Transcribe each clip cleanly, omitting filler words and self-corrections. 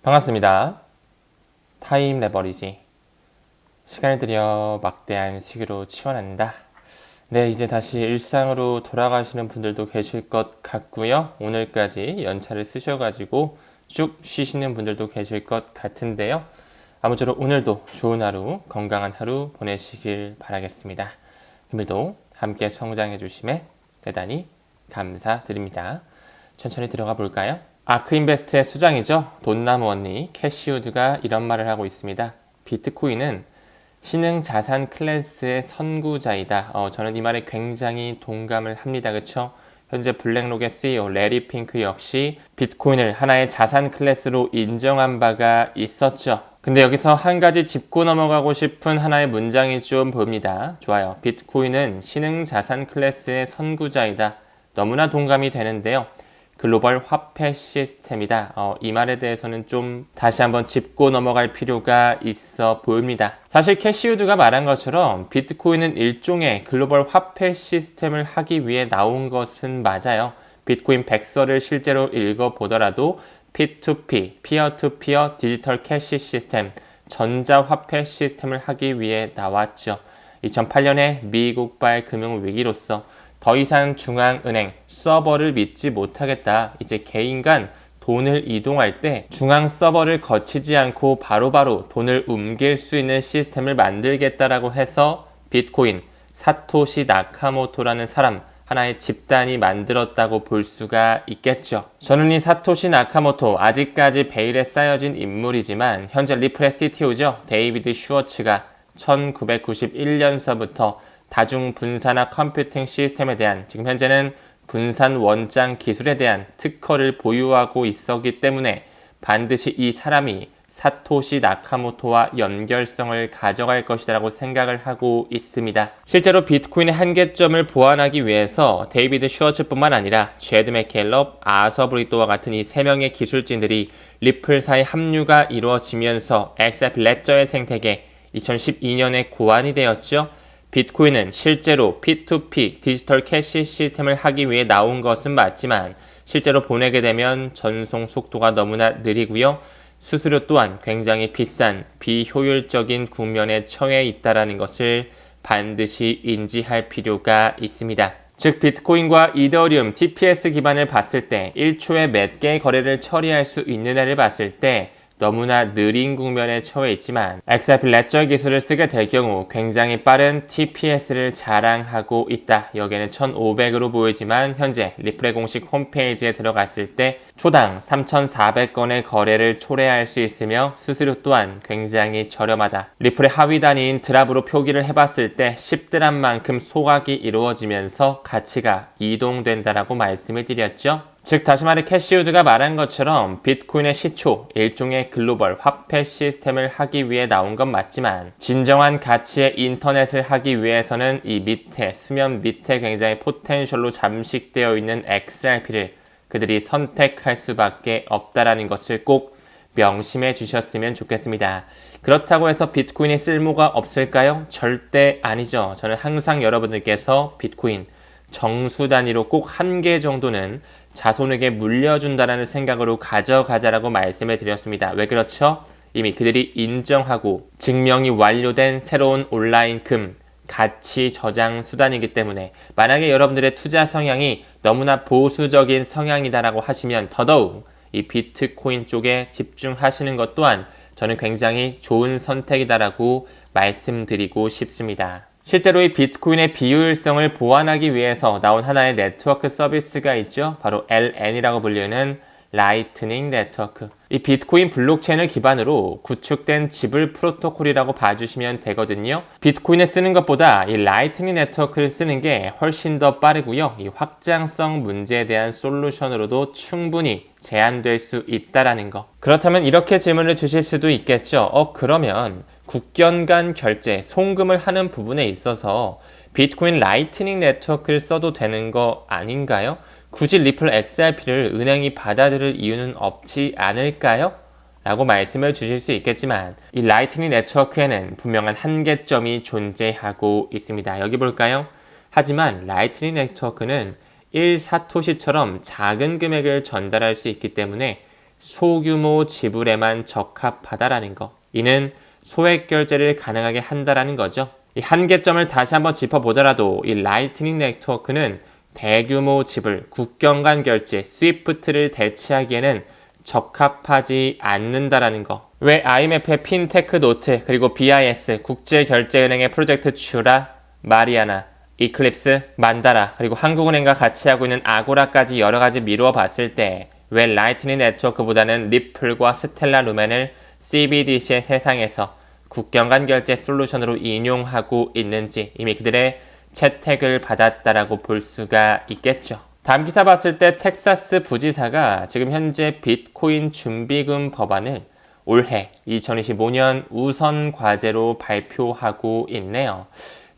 반갑습니다. 타임 레버리지. 시간을 들여 막대한 시기로 치환한다. 네, 이제 다시 일상으로 돌아가시는 분들도 계실 것 같고요. 오늘까지 연차를 쓰셔가지고 쭉 쉬시는 분들도 계실 것 같은데요. 아무쪼록 오늘도 좋은 하루, 건강한 하루 보내시길 바라겠습니다. 오늘도 함께 성장해 주심에 대단히 감사드립니다. 천천히 들어가 볼까요? 아크인베스트의 수장이죠. 돈나무 언니 캐시우드가 이런 말을 하고 있습니다. 비트코인은 신흥 자산 클래스의 선구자이다. 저는 이 말에 굉장히 동감을 합니다. 그렇죠? 현재 블랙록의 CEO 레리 핑크 역시 비트코인을 하나의 자산 클래스로 인정한 바가 있었죠. 근데 여기서 한 가지 짚고 넘어가고 싶은 하나의 문장이 좀 보입니다. 좋아요. 비트코인은 신흥 자산 클래스의 선구자이다. 너무나 동감이 되는데요. 글로벌 화폐 시스템이다. 이 말에 대해서는 좀 다시 한번 짚고 넘어갈 필요가 있어 보입니다. 사실 캐시우드가 말한 것처럼 비트코인은 일종의 글로벌 화폐 시스템을 하기 위해 나온 것은 맞아요. 비트코인 백서를 실제로 읽어보더라도 P2P, 피어-투-피어 디지털 캐시 시스템, 전자화폐 시스템을 하기 위해 나왔죠. 2008년에 미국발 금융위기로서 더 이상 중앙은행 서버를 믿지 못하겠다. 이제 개인 간 돈을 이동할 때 중앙 서버를 거치지 않고 바로바로 돈을 옮길 수 있는 시스템을 만들겠다라고 해서 비트코인 사토시 나카모토라는 사람 하나의 집단이 만들었다고 볼 수가 있겠죠. 저는 이 사토시 나카모토 아직까지 베일에 쌓여진 인물이지만 현재 리플의 CTO죠. 데이비드 슈워츠가 1991년서부터 다중 분산화 컴퓨팅 시스템에 대한 지금 현재는 분산 원장 기술에 대한 특허를 보유하고 있었기 때문에 반드시 이 사람이 사토시 나카모토와 연결성을 가져갈 것이라고 생각을 하고 있습니다. 실제로 비트코인의 한계점을 보완하기 위해서 데이비드 슈워츠뿐만 아니라 제드 맥켈럽, 아서 브리또와 같은 이 세 명의 기술진들이 리플사의 합류가 이루어지면서 XRP 레저의 생태계 2012년에 고안이 되었죠. 비트코인은 실제로 P2P 디지털 캐시 시스템을 하기 위해 나온 것은 맞지만 실제로 보내게 되면 전송 속도가 너무나 느리고요. 수수료 또한 굉장히 비싼 비효율적인 국면에 처해 있다는 것을 반드시 인지할 필요가 있습니다. 즉 비트코인과 이더리움 TPS 기반을 봤을 때 1초에 몇 개의 거래를 처리할 수 있느냐를 봤을 때 너무나 느린 국면에 처해 있지만 XRP 레저 기술을 쓰게 될 경우 굉장히 빠른 TPS를 자랑하고 있다. 여기에는 1500으로 보이지만 현재 리플의 공식 홈페이지에 들어갔을 때 초당 3400건의 거래를 초래할 수 있으며 수수료 또한 굉장히 저렴하다. 리플의 하위 단위인 드랍으로 표기를 해봤을 때 10드랍만큼 소각이 이루어지면서 가치가 이동된다라고 말씀을 드렸죠. 즉 다시 말해 캐시우드가 말한 것처럼 비트코인의 시초, 일종의 글로벌 화폐 시스템을 하기 위해 나온 건 맞지만 진정한 가치의 인터넷을 하기 위해서는 이 밑에, 수면 밑에 굉장히 포텐셜로 잠식되어 있는 XRP를 그들이 선택할 수밖에 없다라는 것을 꼭 명심해 주셨으면 좋겠습니다. 그렇다고 해서 비트코인이 쓸모가 없을까요? 절대 아니죠. 저는 항상 여러분들께서 비트코인 정수 단위로 꼭 한 개 정도는 자손에게 물려준다는 생각으로 가져가자라고 말씀을 드렸습니다. 왜 그렇죠? 이미 그들이 인정하고 증명이 완료된 새로운 온라인 금, 가치 저장 수단이기 때문에 만약에 여러분들의 투자 성향이 너무나 보수적인 성향이다라고 하시면 더더욱 이 비트코인 쪽에 집중하시는 것 또한 저는 굉장히 좋은 선택이다라고 말씀드리고 싶습니다. 실제로 이 비트코인의 비효율성을 보완하기 위해서 나온 하나의 네트워크 서비스가 있죠. 바로 LN이라고 불리는 라이트닝 네트워크. 이 비트코인 블록체인을 기반으로 구축된 지불 프로토콜이라고 봐주시면 되거든요. 비트코인을 쓰는 것보다 이 라이트닝 네트워크를 쓰는 게 훨씬 더 빠르고요. 이 확장성 문제에 대한 솔루션으로도 충분히 제한될 수 있다라는 거. 그렇다면 이렇게 질문을 주실 수도 있겠죠. 그러면 국경 간 결제, 송금을 하는 부분에 있어서 비트코인 라이트닝 네트워크를 써도 되는 거 아닌가요? 굳이 리플 XRP를 은행이 받아들일 이유는 없지 않을까요? 라고 말씀을 주실 수 있겠지만 이 라이트닝 네트워크에는 분명한 한계점이 존재하고 있습니다. 여기 볼까요? 하지만 라이트닝 네트워크는 1사토시처럼 작은 금액을 전달할 수 있기 때문에 소규모 지불에만 적합하다라는 거. 이는 소액 결제를 가능하게 한다라는 거죠. 이 한계점을 다시 한번 짚어보더라도 이 라이트닝 네트워크는 대규모 지불, 국경 간 결제, 스위프트를 대체하기에는 적합하지 않는다라는 거. 왜 IMF의 핀테크 노트, 그리고 BIS, 국제결제은행의 프로젝트 츄라, 마리아나, 이클립스, 만다라, 그리고 한국은행과 같이 하고 있는 아고라까지 여러 가지 미루어 봤을 때 왜 라이트닝 네트워크보다는 리플과 스텔라 루멘을 CBDC의 세상에서 국경 간 결제 솔루션으로 인용하고 있는지 이미 그들의 채택을 받았다라고 볼 수가 있겠죠. 다음 기사 봤을 때 텍사스 부지사가 지금 현재 비트코인 준비금 법안을 올해 2025년 우선 과제로 발표하고 있네요.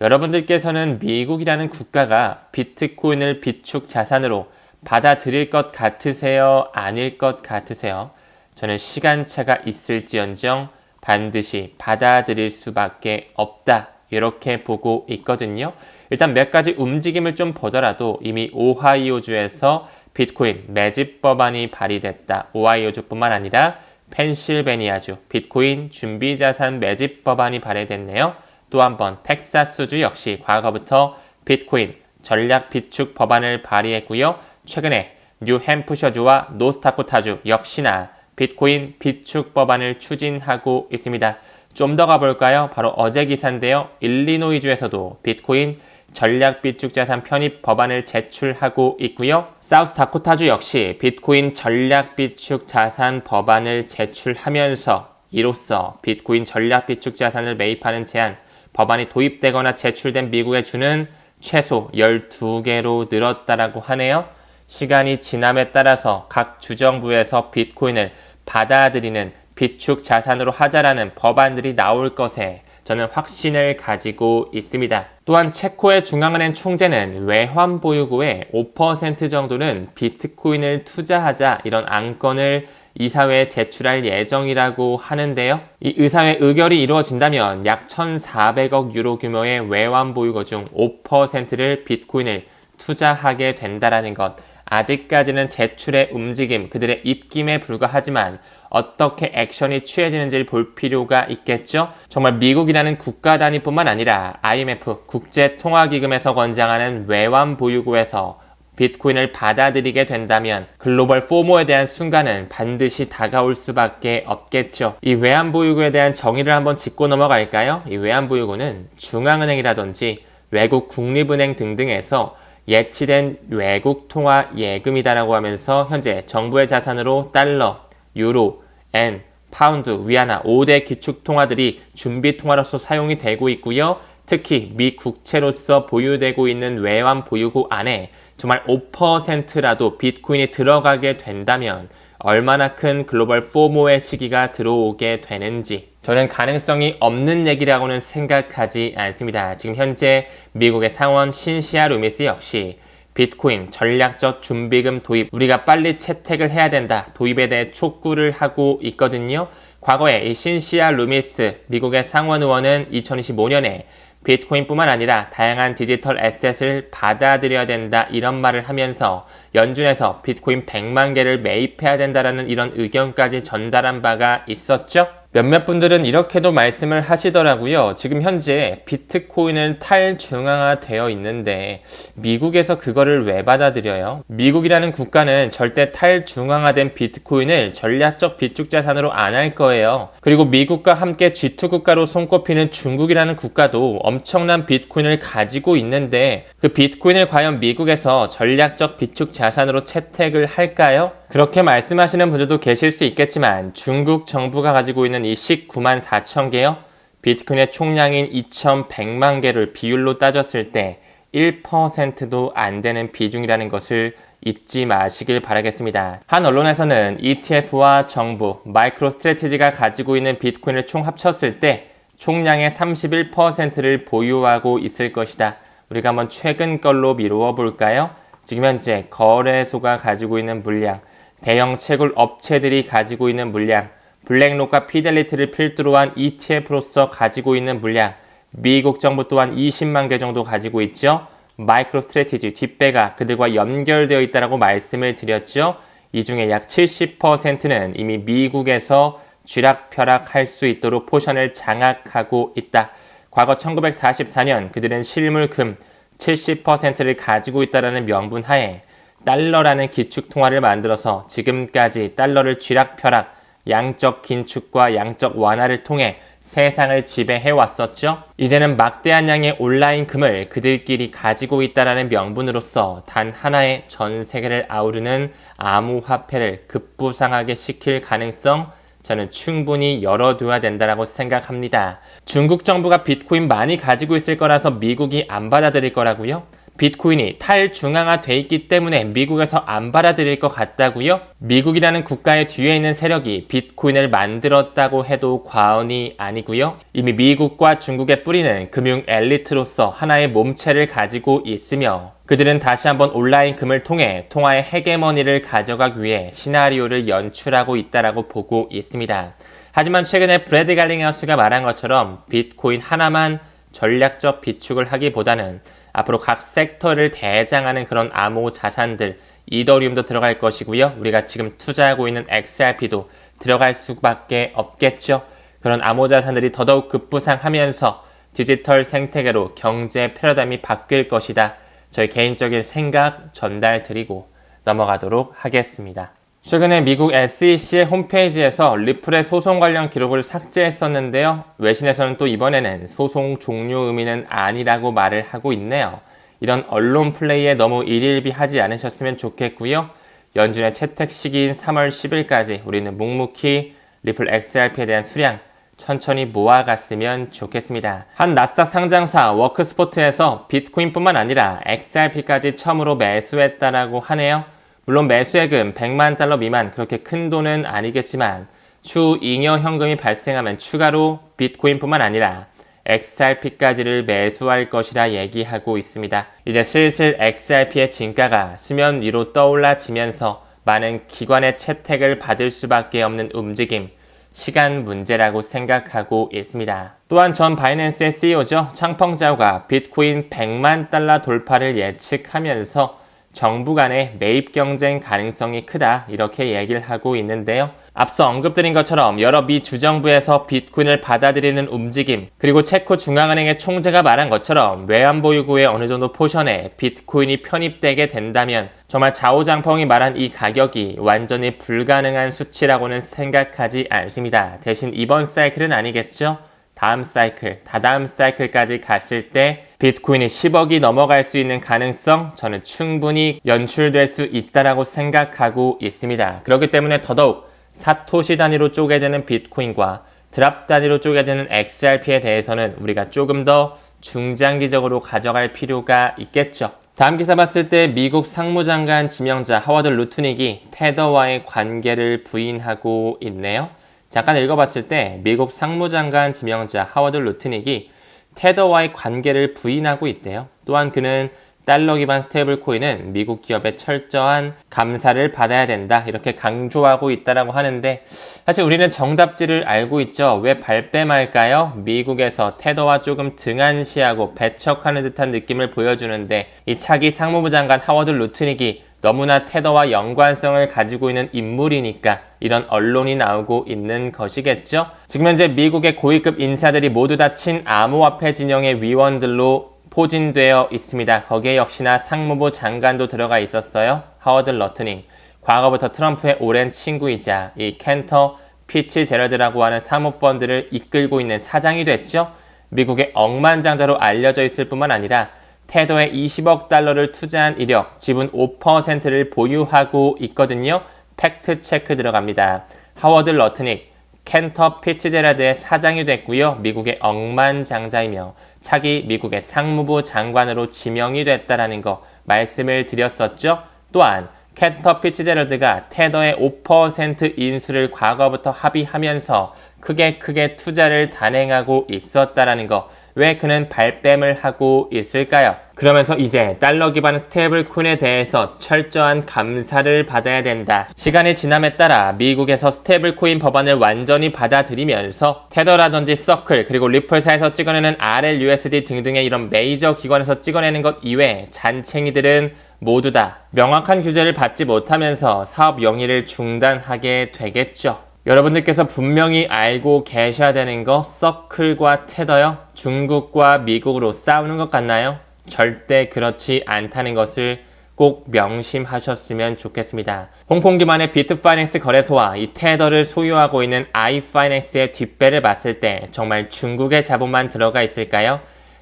여러분들께서는 미국이라는 국가가 비트코인을 비축 자산으로 받아들일 것 같으세요? 아닐 것 같으세요? 저는 시간차가 있을지언정 반드시 받아들일 수밖에 없다. 이렇게 보고 있거든요. 일단 몇 가지 움직임을 좀 보더라도 이미 오하이오주에서 비트코인 매집 법안이 발의됐다. 오하이오주뿐만 아니라 펜실베니아주 비트코인 준비자산 매집 법안이 발의됐네요. 또 한 번 텍사스주 역시 과거부터 비트코인 전략 비축 법안을 발의했고요. 최근에 뉴햄프셔주와 노스다코타주 역시나 비트코인 비축 법안을 추진하고 있습니다. 좀 더 가볼까요? 바로 어제 기사인데요. 일리노이주에서도 비트코인 전략 비축 자산 편입 법안을 제출하고 있고요. 사우스다코타주 역시 비트코인 전략 비축 자산 법안을 제출하면서 이로써 비트코인 전략 비축 자산을 매입하는 제한 법안이 도입되거나 제출된 미국의 주는 최소 12개로 늘었다라고 하네요. 시간이 지남에 따라서 각 주정부에서 비트코인을 받아들이는 비축 자산으로 하자라는 법안들이 나올 것에 저는 확신을 가지고 있습니다. 또한 체코의 중앙은행 총재는 외환 보유고의 5% 정도는 비트코인을 투자하자 이런 안건을 이사회에 제출할 예정이라고 하는데요. 이 의사회 의결이 이루어진다면 약 1,400억 유로 규모의 외환 보유고 중 5%를 비트코인을 투자하게 된다라는 것. 아직까지는 제출의 움직임, 그들의 입김에 불과하지만 어떻게 액션이 취해지는지를 볼 필요가 있겠죠? 정말 미국이라는 국가 단위뿐만 아니라 IMF, 국제통화기금에서 권장하는 외환 보유고에서 비트코인을 받아들이게 된다면 글로벌 포모에 대한 순간은 반드시 다가올 수밖에 없겠죠. 이 외환 보유고에 대한 정의를 한번 짚고 넘어갈까요? 이 외환 보유고는 중앙은행이라든지 외국 국립은행 등등에서 예치된 외국 통화 예금이다라고 하면서 현재 정부의 자산으로 달러, 유로, 엔, 파운드, 위안화 5대 기축 통화들이 준비 통화로서 사용이 되고 있고요. 특히 미 국채로서 보유되고 있는 외환 보유고 안에 정말 5%라도 비트코인이 들어가게 된다면 얼마나 큰 글로벌 포모의 시기가 들어오게 되는지 저는 가능성이 없는 얘기라고는 생각하지 않습니다. 지금 현재 미국의 상원 신시아 루미스 역시 비트코인 전략적 준비금 도입 우리가 빨리 채택을 해야 된다. 도입에 대해 촉구를 하고 있거든요. 과거에 이 신시아 루미스 미국의 상원 의원은 2025년에 비트코인뿐만 아니라 다양한 디지털 에셋을 받아들여야 된다 이런 말을 하면서 연준에서 비트코인 100만 개를 매입해야 된다라는 이런 의견까지 전달한 바가 있었죠. 몇몇 분들은 이렇게도 말씀을 하시더라고요. 지금 현재 비트코인은 탈중앙화되어 있는데 미국에서 그거를 왜 받아들여요? 미국이라는 국가는 절대 탈중앙화된 비트코인을 전략적 비축 자산으로 안 할 거예요. 그리고 미국과 함께 G2 국가로 손꼽히는 중국이라는 국가도 엄청난 비트코인을 가지고 있는데 그 비트코인을 과연 미국에서 전략적 비축 자산으로 채택을 할까요? 그렇게 말씀하시는 분들도 계실 수 있겠지만 중국 정부가 가지고 있는 이 19만 4천 개요. 비트코인의 총량인 2,100만 개를 비율로 따졌을 때 1%도 안 되는 비중이라는 것을 잊지 마시길 바라겠습니다. 한 언론에서는 ETF와 정부, 마이크로 스트래티지가 가지고 있는 비트코인을 총 합쳤을 때 총량의 31%를 보유하고 있을 것이다. 우리가 한번 최근 걸로 미루어 볼까요? 지금 현재 거래소가 가지고 있는 물량, 대형 채굴 업체들이 가지고 있는 물량, 블랙록과 피델리티를 필두로 한 ETF로서 가지고 있는 물량, 미국 정부 또한 20만 개 정도 가지고 있죠. 마이크로 스트래티지 뒷배가 그들과 연결되어 있다고 말씀을 드렸죠. 이 중에 약 70%는 이미 미국에서 쥐락펴락할 수 있도록 포션을 장악하고 있다. 과거 1944년 그들은 실물금 70%를 가지고 있다는 명분 하에 달러라는 기축통화를 만들어서 지금까지 달러를 쥐락펴락, 양적 긴축과 양적 완화를 통해 세상을 지배해 왔었죠. 이제는 막대한 양의 온라인 금을 그들끼리 가지고 있다는 명분으로서 단 하나의 전 세계를 아우르는 암호화폐를 급부상하게 시킬 가능성 저는 충분히 열어둬야 된다고 생각합니다. 중국 정부가 비트코인 많이 가지고 있을 거라서 미국이 안 받아들일 거라고요? 비트코인이 탈중앙화돼 있기 때문에 미국에서 안 받아들일 것 같다고요? 미국이라는 국가의 뒤에 있는 세력이 비트코인을 만들었다고 해도 과언이 아니고요. 이미 미국과 중국의 뿌리는 금융 엘리트로서 하나의 몸체를 가지고 있으며 그들은 다시 한번 온라인 금을 통해 통화의 헤게머니를 가져가기 위해 시나리오를 연출하고 있다고 보고 있습니다. 하지만 최근에 브래드 갈링하우스가 말한 것처럼 비트코인 하나만 전략적 비축을 하기보다는 앞으로 각 섹터를 대장하는 그런 암호 자산들, 이더리움도 들어갈 것이고요. 우리가 지금 투자하고 있는 XRP도 들어갈 수밖에 없겠죠. 그런 암호 자산들이 더더욱 급부상하면서 디지털 생태계로 경제 패러다임이 바뀔 것이다. 저희 개인적인 생각 전달드리고 넘어가도록 하겠습니다. 최근에 미국 SEC의 홈페이지에서 리플의 소송 관련 기록을 삭제했었는데요. 외신에서는 또 이번에는 소송 종료 의미는 아니라고 말을 하고 있네요. 이런 언론 플레이에 너무 일일비하지 않으셨으면 좋겠고요. 연준의 채택 시기인 3월 10일까지 우리는 묵묵히 리플 XRP에 대한 수량 천천히 모아갔으면 좋겠습니다. 한 나스닥 상장사 워크스포트에서 비트코인뿐만 아니라 XRP까지 처음으로 매수했다라고 하네요. 물론 매수액은 100만 달러 미만 그렇게 큰 돈은 아니겠지만 추후 잉여 현금이 발생하면 추가로 비트코인뿐만 아니라 XRP까지를 매수할 것이라 얘기하고 있습니다. 이제 슬슬 XRP의 진가가 수면 위로 떠올라지면서 많은 기관의 채택을 받을 수밖에 없는 움직임, 시간 문제라고 생각하고 있습니다. 또한 전 바이낸스의 CEO죠. 창펑자오가 비트코인 100만 달러 돌파를 예측하면서 정부 간의 매입 경쟁 가능성이 크다 이렇게 얘기를 하고 있는데요. 앞서 언급드린 것처럼 여러 미 주정부에서 비트코인을 받아들이는 움직임 그리고 체코 중앙은행의 총재가 말한 것처럼 외환보유고의 어느 정도 포션에 비트코인이 편입되게 된다면 정말 자오장펑이 말한 이 가격이 완전히 불가능한 수치라고는 생각하지 않습니다. 대신 이번 사이클은 아니겠죠? 다음 사이클, 다다음 사이클까지 갔을 때 비트코인이 10억이 넘어갈 수 있는 가능성 저는 충분히 연출될 수 있다고 생각하고 있습니다. 그렇기 때문에 더더욱 사토시 단위로 쪼개지는 비트코인과 드랍 단위로 쪼개지는 XRP에 대해서는 우리가 조금 더 중장기적으로 가져갈 필요가 있겠죠. 다음 기사 봤을 때 미국 상무장관 지명자 하워드 루트닉이 테더와의 관계를 부인하고 있네요. 잠깐 읽어봤을 때 미국 상무장관 지명자 하워드 루트닉이 테더와의 관계를 부인하고 있대요. 또한 그는 달러 기반 스테이블 코인은 미국 기업의 철저한 감사를 받아야 된다 이렇게 강조하고 있다고 하는데 사실 우리는 정답지를 알고 있죠. 왜 발뺌할까요? 미국에서 테더와 조금 등한시하고 배척하는 듯한 느낌을 보여주는데 이 차기 상무부 장관 하워드 루트닉이 너무나 테더와 연관성을 가지고 있는 인물이니까 이런 언론이 나오고 있는 것이겠죠. 지금 현재 미국의 고위급 인사들이 모두 다 친암호화폐 진영의 위원들로 포진되어 있습니다. 거기에 역시나 상무부 장관도 들어가 있었어요. 하워드 러트닝. 과거부터 트럼프의 오랜 친구이자 이 켄터 피츠제럴드라고 하는 사모펀드를 이끌고 있는 사장이 됐죠. 미국의 억만장자로 알려져 있을 뿐만 아니라 테더에 20억 달러를 투자한 이력, 지분 5%를 보유하고 있거든요. 팩트 체크 들어갑니다. 하워드 러트닉, 켄터 피츠제럴드의 사장이 됐고요. 미국의 억만장자이며 차기 미국의 상무부 장관으로 지명이 됐다라는 거 말씀을 드렸었죠. 또한 켄터 피츠제럴드가 테더의 5% 인수를 과거부터 합의하면서 크게 투자를 단행하고 있었다라는 거 왜 그는 발뺌을 하고 있을까요? 그러면서 이제 달러 기반 스테이블 코인에 대해서 철저한 감사를 받아야 된다. 시간이 지남에 따라 미국에서 스테이블 코인 법안을 완전히 받아들이면서 테더라든지 서클 그리고 리플사에서 찍어내는 RLUSD 등등의 이런 메이저 기관에서 찍어내는 것 이외에 잔챙이들은 모두 다 명확한 규제를 받지 못하면서 사업 영위를 중단하게 되겠죠. 여러분들께서 분명히 알고 계셔야 되는 거 서클과 테더요? 중국과 미국으로 싸우는 것 같나요? 절대 그렇지 않다는 것을 꼭 명심하셨으면 좋겠습니다. 홍콩 기반의 비트파이낸스 거래소와 이 테더를 소유하고 있는 아이파이낸스의 뒷배를 봤을 때 정말 중국의 자본만 들어가 있을까요?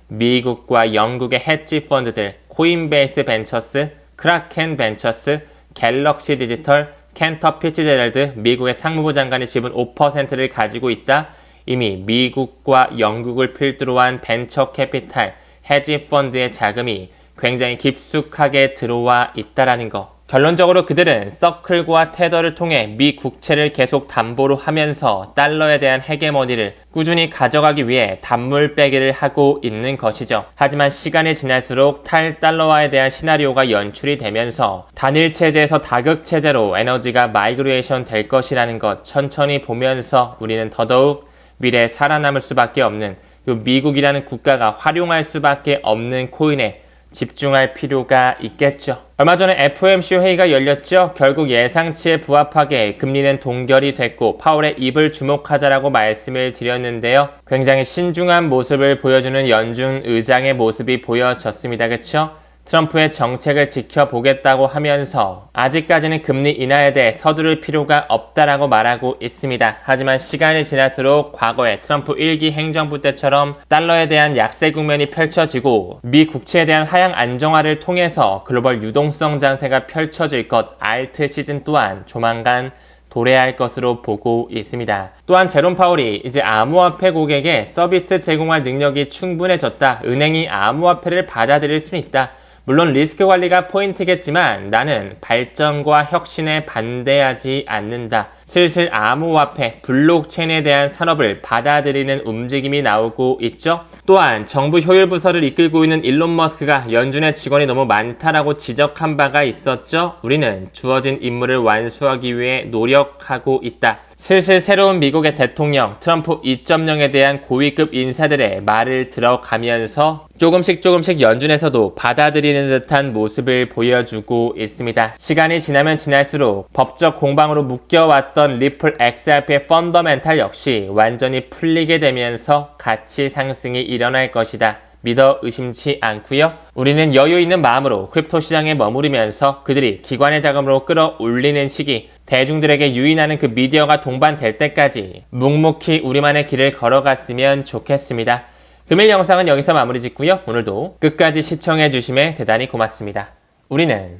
미국과 영국의 헤지 펀드들, 코인베이스 벤처스, 크라켄 벤처스, 갤럭시 디지털, 켄터 피츠제럴드, 미국의 상무부 장관의 지분 5%를 가지고 있다. 이미 미국과 영국을 필두로 한 벤처 캐피탈, 헤지 펀드의 자금이 굉장히 깊숙하게 들어와 있다라는 거. 결론적으로 그들은 서클과 테더를 통해 미 국채를 계속 담보로 하면서 달러에 대한 헤게모니를 꾸준히 가져가기 위해 단물 빼기를 하고 있는 것이죠. 하지만 시간이 지날수록 탈달러화에 대한 시나리오가 연출이 되면서 단일 체제에서 다극 체제로 에너지가 마이그레이션 될 것이라는 것 천천히 보면서 우리는 더더욱 미래에 살아남을 수밖에 없는 미국이라는 국가가 활용할 수밖에 없는 코인에 집중할 필요가 있겠죠. 얼마 전에 FOMC 회의가 열렸죠. 결국 예상치에 부합하게 금리는 동결이 됐고 파월의 입을 주목하자라고 말씀을 드렸는데요. 굉장히 신중한 모습을 보여주는 연준 의장의 모습이 보여졌습니다. 그쵸? 트럼프의 정책을 지켜보겠다고 하면서 아직까지는 금리 인하에 대해 서두를 필요가 없다라고 말하고 있습니다. 하지만 시간이 지날수록 과거에 트럼프 1기 행정부 때처럼 달러에 대한 약세 국면이 펼쳐지고 미 국채에 대한 하향 안정화를 통해서 글로벌 유동성 장세가 펼쳐질 것 알트 시즌 또한 조만간 도래할 것으로 보고 있습니다. 또한 제롬 파월이 이제 암호화폐 고객에 서비스 제공할 능력이 충분해졌다. 은행이 암호화폐를 받아들일 수는 있다. 물론 리스크 관리가 포인트겠지만 나는 발전과 혁신에 반대하지 않는다. 슬슬 암호화폐, 블록체인에 대한 산업을 받아들이는 움직임이 나오고 있죠. 또한 정부 효율 부서를 이끌고 있는 일론 머스크가 연준의 직원이 너무 많다라고 지적한 바가 있었죠. 우리는 주어진 임무를 완수하기 위해 노력하고 있다. 슬슬 새로운 미국의 대통령 트럼프 2.0에 대한 고위급 인사들의 말을 들어가면서 조금씩 연준에서도 받아들이는 듯한 모습을 보여주고 있습니다. 시간이 지나면 지날수록 법적 공방으로 묶여왔던 리플 XRP의 펀더멘탈 역시 완전히 풀리게 되면서 가치 상승이 일어날 것이다. 믿어 의심치 않고요. 우리는 여유 있는 마음으로 크립토 시장에 머무르면서 그들이 기관의 자금으로 끌어올리는 시기, 대중들에게 유인하는 그 미디어가 동반될 때까지 묵묵히 우리만의 길을 걸어갔으면 좋겠습니다. 금일 영상은 여기서 마무리 짓고요. 오늘도 끝까지 시청해 주심에 대단히 고맙습니다. 우리는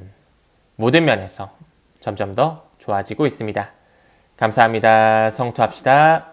모든 면에서 점점 더 좋아지고 있습니다. 감사합니다. 성투합시다.